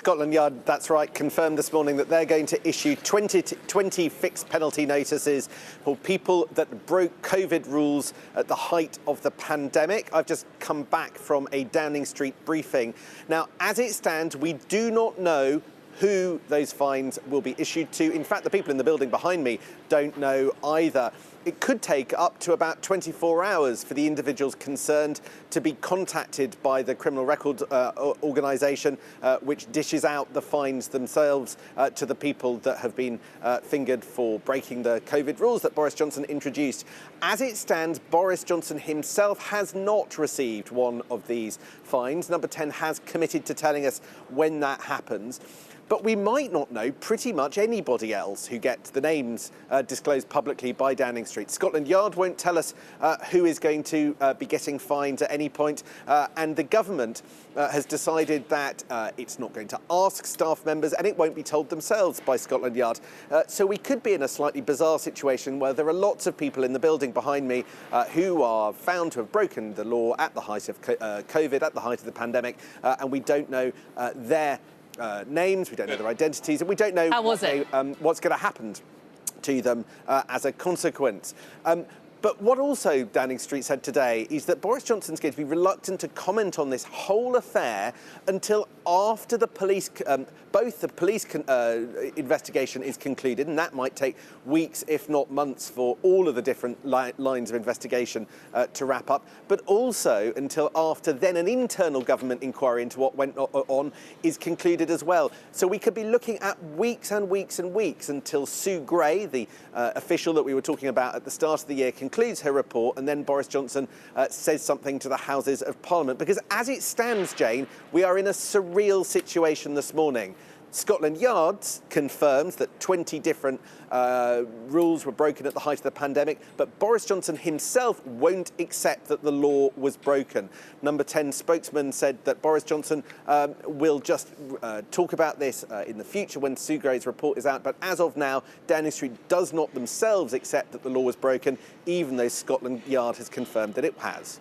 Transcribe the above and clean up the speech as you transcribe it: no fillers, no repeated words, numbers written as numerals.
Scotland Yard, that's right, confirmed this morning that they're going to issue 20 fixed penalty notices for people that broke COVID rules at the height of the pandemic. I've just come back from a Downing Street briefing. Now, as it stands, we do not know who those fines will be issued to. In fact, the people in the building behind me don't know either. It could take up to about 24 hours for the individuals concerned to be contacted by the criminal record organisation, which dishes out the fines themselves to the people that have been fingered for breaking the COVID rules that Boris Johnson introduced. As it stands, Boris Johnson himself has not received one of these fines. Number 10 has committed to telling us when that happens. But we might not know pretty much anybody else who gets the names disclosed publicly by Downing Street. Scotland Yard won't tell us who is going to be getting fined at any point, and the government has decided that it's not going to ask staff members, and it won't be told themselves by Scotland Yard. So we could be in a slightly bizarre situation where there are lots of people in the building behind me who are found to have broken the law at the height of COVID, at the height of the pandemic, and we don't know their names, we don't know their identities, and we don't know what's going to happen to them as a consequence. But what also Downing Street said today is that Boris Johnson's going to be reluctant to comment on this whole affair until after the police, both the police investigation is concluded, and that might take weeks, if not months, for all of the different lines of investigation to wrap up, but also until after then an internal government inquiry into what went on is concluded as well. So we could be looking at weeks and weeks and weeks until Sue Gray, the official that we were talking about at the start of the year, concludes her report, and then Boris Johnson says something to the Houses of Parliament. Because as it stands, Jane, we are in a surreal situation this morning. Scotland Yard confirms that 20 different rules were broken at the height of the pandemic, but Boris Johnson himself won't accept that the law was broken. Number 10 spokesman said that Boris Johnson will just talk about this in the future when Sue Gray's report is out, but as of now, Downing Street does not themselves accept that the law was broken, even though Scotland Yard has confirmed that it has.